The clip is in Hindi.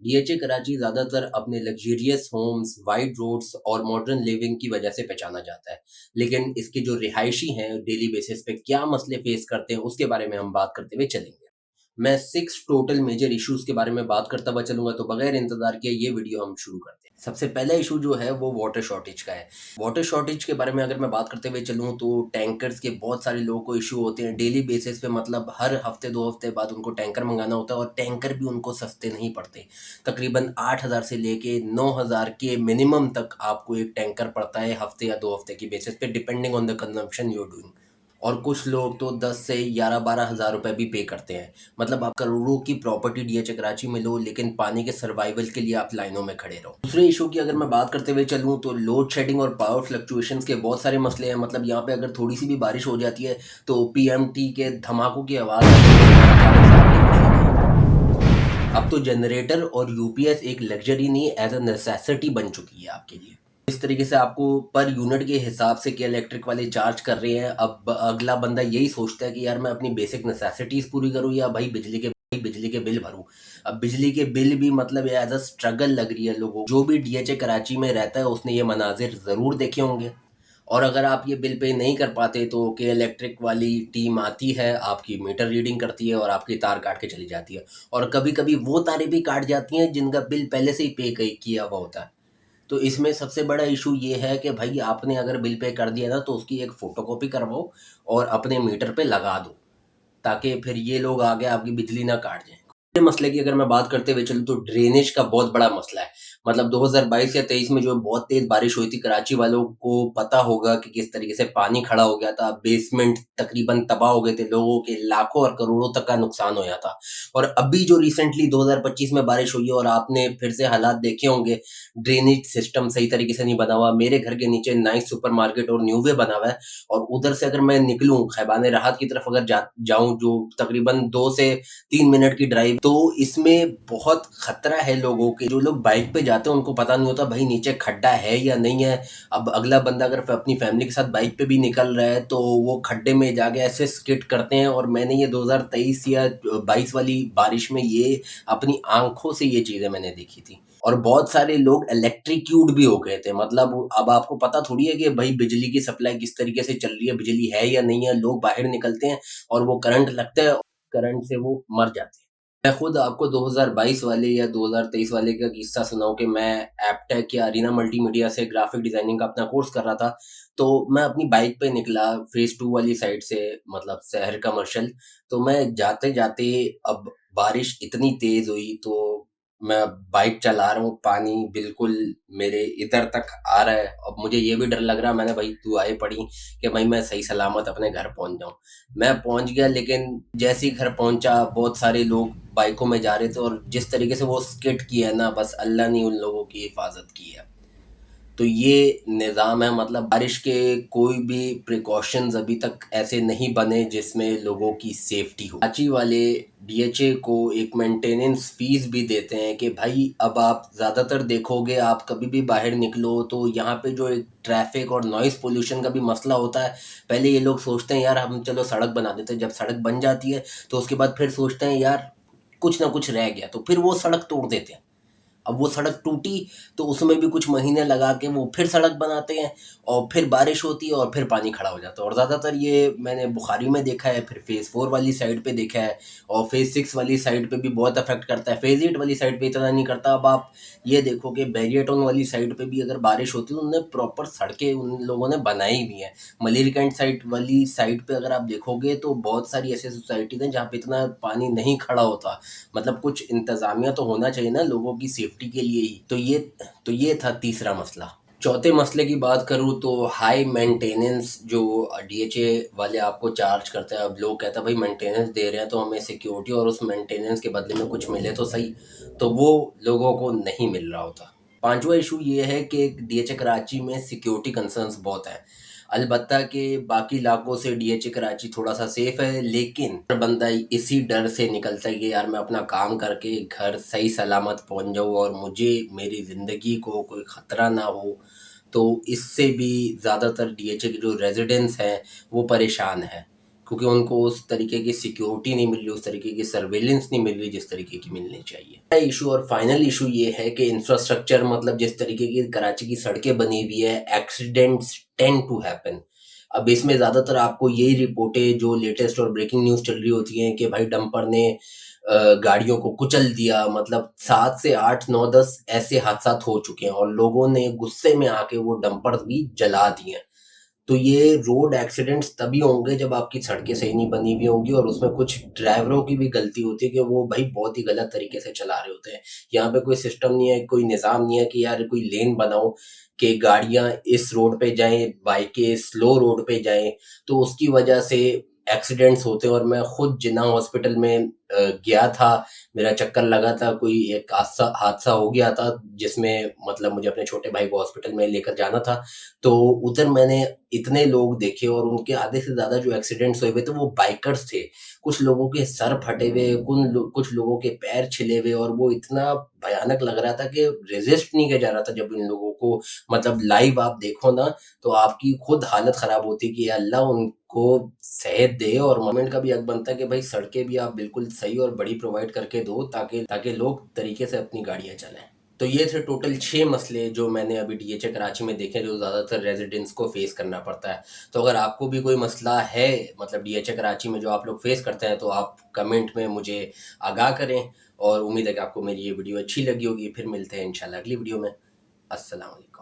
डीएचए कराची ज़्यादातर अपने लग्ज़रियस होम्स, वाइड रोड्स और मॉडर्न लिविंग की वजह से पहचाना जाता है। लेकिन इसके जो रिहायशी हैं, डेली बेसिस पे क्या मसले फेस करते हैं, उसके बारे में हम बात करते हुए चलेंगे। मैं 6 टोटल मेजर इश्यूज़ के बारे में बात करता हुआ चलूँगा, तो बगैर इंतज़ार किए ये वीडियो हम शुरू करते हैं। सबसे पहला इश्यू जो है वो वाटर शॉर्टेज का है। वाटर शॉर्टेज के बारे में अगर मैं बात करते हुए चलूँ तो टैंकर्स के बहुत सारे लोगों को इश्यू होते हैं। डेली बेसिस पे मतलब हर हफ़्ते 2 हफ़्ते बाद उनको टैंकर मँगाना होता है और टैंकर भी उनको सस्ते नहीं पड़ते। तकरीबन 8,000 से लेके 9,000 के मिनिमम तक आपको एक टैंकर पड़ता है हफ़्ते या 2 हफ़्ते की बेसिस पे depending on the consumption you are doing. और कुछ लोग तो 10 से 11-12 हज़ार रुपए भी पे करते हैं। मतलब आप करोड़ों की प्रॉपर्टी डीएचए कराची में लो, लेकिन पानी के सर्वाइवल के लिए आप लाइनों में खड़े रहो। दूसरे इशू की अगर मैं बात करते हुए चलूँ तो लोड शेडिंग और पावर फ्लक्चुएशंस के बहुत सारे मसले हैं। मतलब यहाँ पे अगर थोड़ी सी भी बारिश हो जाती है तो पीएमटी के धमाकों की आवाज़ आती है और अचानक से आपकी बिजली गई। अब तो जनरेटर और यूपीएस एक लग्जरी नहीं, एज अ नेसेसिटी बन चुकी है आपके लिए। इस तरीके से आपको पर यूनिट के हिसाब से क्या इलेक्ट्रिक वाले चार्ज कर रहे हैं। अब अगला बंदा यही सोचता है कि यार मैं अपनी बेसिक नेसेसिटीज पूरी करूं या भाई बिजली के बिल भरूं। अब बिजली के बिल भी मतलब एज अ स्ट्रगल लग रही है लोगों को। जो भी डीएचए कराची में रहता है उसने ये मनाजिर ज़रूर देखे होंगे। और अगर आप ये बिल पे नहीं कर पाते तो के इलेक्ट्रिक वाली टीम आती है, आपकी मीटर रीडिंग करती है और आपकी तार काट के चली जाती है। और कभी कभी वो तारें भी काट जाती हैं जिनका बिल पहले से ही किया हुआ होता है। तो इसमें सबसे बड़ा इशू ये है कि भाई आपने अगर बिल पे कर दिया ना तो उसकी एक फ़ोटोकॉपी करवाओ और अपने मीटर पे लगा दो, ताकि फिर ये लोग आगे आपकी बिजली ना काट जाएँ। ये मसले की अगर मैं बात करते हुए चलूँ तो ड्रेनेज का बहुत बड़ा मसला है। मतलब 2022 या 23 में जो बहुत तेज़ बारिश हुई थी, कराची वालों को पता होगा कि किस तरीके से पानी खड़ा हो गया था। बेसमेंट तकरीबन तबाह हो गए थे, लोगों के लाखों और करोड़ों तक का नुकसान होया था। और अभी जो रिसेंटली 2025 में बारिश हुई है और आपने फिर से हालात देखे होंगे, ड्रेनेज सिस्टम सही तरीके से नहीं बना हुआ। मेरे घर के नीचे नाइस सुपरमार्केट और न्यू वे बना हुआ है और उधर से अगर मैं निकलूँ खैबान राहत की तरफ अगर जाऊँ, जो तकरीबन 2 से 3 मिनट की ड्राइव, तो इसमें बहुत खतरा है लोगों के। जो लोग बाइक पे जाते हैं उनको पता नहीं होता भाई नीचे खड्डा है या नहीं है। अब अगला बंदा अगर अपनी फैमिली के साथ बाइक पे भी निकल रहा है तो वो खड्डे में जाके ऐसे स्किड करते हैं। और मैंने ये 2023 या 22 वाली बारिश में ये अपनी आंखों से ये चीजें मैंने देखी थी। और बहुत सारे लोग इलेक्ट्रिक्यूट भी हो गए थे। मतलब अब आपको पता थोड़ी है कि भाई बिजली की सप्लाई किस तरीके से चल रही है, बिजली है या नहीं है। लोग बाहर निकलते हैं और वो करंट लगता है, करंट से वो मर जाते हैं। मैं खुद आपको 2022 वाले या 2023 वाले का किस्सा सुनाऊँ कि मैं एप्टेक या अरीना मल्टीमीडिया से ग्राफिक डिजाइनिंग का अपना कोर्स कर रहा था। तो मैं अपनी बाइक पे निकला फेज़ 2 वाली साइड से, मतलब शहर कमर्शियल। तो मैं जाते-जाते, अब बारिश इतनी तेज़ हुई तो मैं बाइक चला रहा हूँ, पानी बिल्कुल मेरे इधर तक आ रहा है। अब मुझे ये भी डर लग रहा है, मैंने भाई दुआएँ पढ़ी कि भाई मैं सही सलामत अपने घर पहुँच जाऊँ। मैं पहुँच गया, लेकिन जैसे ही घर पहुँचा बहुत सारे लोग बाइकों में जा रहे थे और जिस तरीके से वो स्किड किया है ना, बस अल्लाह ने उन लोगों की हिफाज़त की है। तो ये निज़ाम है। मतलब बारिश के कोई भी प्रिकॉशंस अभी तक ऐसे नहीं बने जिसमें लोगों की सेफ्टी हो। कराची वाले डीएचए को एक मेंटेनेंस फीस भी देते हैं कि भाई अब आप ज़्यादातर देखोगे, आप कभी भी बाहर निकलो तो यहाँ पे जो एक ट्रैफिक और नॉइज़ पोल्यूशन का भी मसला होता है। पहले ये लोग सोचते हैं यार हम चलो सड़क बना देते हैं, जब सड़क बन जाती है तो उसके बाद फिर सोचते हैं यार कुछ ना कुछ रह गया, तो फिर वो सड़क तोड़ देते हैं। अब वो सड़क टूटी तो उसमें भी कुछ महीने लगा के वो फिर सड़क बनाते हैं और फिर बारिश होती है और फिर पानी खड़ा हो जाता है। और ज़्यादातर ये मैंने बुखारी में देखा है, फिर फेज़ 4 वाली साइड पे देखा है और फेज़ 6 वाली साइड पे भी बहुत अफेक्ट करता है। फेज़ 8 वाली साइड पे इतना नहीं करता। अब आप ये देखो कि बैरियटन वाली साइड पे भी अगर बारिश होती है तो उन्होंने प्रॉपर सड़कें उन लोगों ने बनाई भी हैं। मलिर कैंट साइड वाली साइड पे अगर आप देखोगे तो बहुत सारी ऐसी सोसाइटीज़ हैं जहाँ पे इतना पानी नहीं खड़ा होता। मतलब कुछ इंतज़ामिया तो होना चाहिए ना लोगों की सेफ्टी के लिए ही। तो ये था तीसरा मसला। चौथे मसले की बात करूँ तो हाई मेंटेनेंस जो डीएचए वाले आपको चार्ज करते हैं। अब लोग कहते हैं भाई मेंटेनेंस दे रहे हैं तो हमें सिक्योरिटी और उस मेंटेनेंस के बदले में कुछ मिले तो सही, तो वो लोगों को नहीं मिल रहा होता। पांचवा इशू ये है कि डीएचए कराची में सिक्योरिटी कंसर्न्स बहुत हैं। अलबत्ता कि बाकी इलाकों से डीएचए कराची थोड़ा सा सेफ है, लेकिन हर बंदा इसी डर से निकलता है कि यार मैं अपना काम करके घर सही सलामत पहुंच जाऊं और मुझे मेरी ज़िंदगी को कोई ख़तरा ना हो। तो इससे भी ज़्यादातर डीएचए के जो रेजिडेंट्स हैं वो परेशान हैं क्योंकि उनको उस तरीके की सिक्योरिटी नहीं मिल रही, उस तरीके की सर्वेलेंस नहीं मिल रही जिस तरीके की मिलनी चाहिए। इशू और फाइनल इशू ये है कि इंफ्रास्ट्रक्चर मतलब जिस तरीके की कराची की सड़कें बनी हुई है, एक्सीडेंट्स टेंड टू हैपन। अब इसमें ज़्यादातर आपको यही रिपोर्टें जो लेटेस्ट और ब्रेकिंग न्यूज़ चल रही होती हैं कि भाई डंपर ने गाड़ियों को कुचल दिया, मतलब 7 से 8, 9, 10 ऐसे हादसात हो चुके हैं और लोगों ने गुस्से में आके वो डंपर भी जला दिए हैं। तो ये रोड एक्सीडेंट्स तभी होंगे जब आपकी सड़कें सही नहीं बनी हुई होंगी और उसमें कुछ ड्राइवरों की भी गलती होती है कि वो भाई बहुत ही गलत तरीके से चला रहे होते हैं। यहाँ पे कोई सिस्टम नहीं है, कोई निज़ाम नहीं है कि यार कोई लेन बनाओ कि गाड़ियाँ इस रोड पे जाएँ, बाइकें स्लो रोड पे जाएँ, तो उसकी वजह से एक्सीडेंट्स होते हैं। और मैं खुद जिन्ना हॉस्पिटल में गया था, मेरा चक्कर लगा था, कोई एक हादसा हादसा हो गया था जिसमें मतलब मुझे अपने छोटे भाई को हॉस्पिटल में लेकर जाना था। तो उधर मैंने इतने लोग देखे और उनके आधे से ज़्यादा जो एक्सीडेंट्स हुए हुए थे वो बाइकर्स थे। कुछ लोगों के सर फटे हुए, कुछ लोगों के पैर छिले हुए और वो इतना भयानक लग रहा था कि रेज़िस्ट नहीं किया जा रहा था। जब इन लोगों को मतलब लाइव आप देखो ना, तो आपकी खुद हालत ख़राब होती है कि या अल्लाह उनको सेहत दे। और गवर्नमेंट का भी हक बनता है कि भाई सड़कें भी आप बिल्कुल सही और बड़ी प्रोवाइड करके दो ताकि ताकि लोग तरीके से अपनी गाड़ियाँ चलाएँ। तो ये थे टोटल 6 मसले जो मैंने अभी डीएचए कराची में देखे, जो ज़्यादातर रेज़िडेंट्स को फ़ेस करना पड़ता है। तो अगर आपको भी कोई मसला है मतलब डीएचए कराची में जो आप लोग फ़ेस करते हैं, तो आप कमेंट में मुझे आगाह करें। और उम्मीद है कि आपको मेरी ये वीडियो अच्छी लगी होगी। फिर मिलते हैं इंशाल्लाह अगली वीडियो में। अस्सलाम वालेकुम।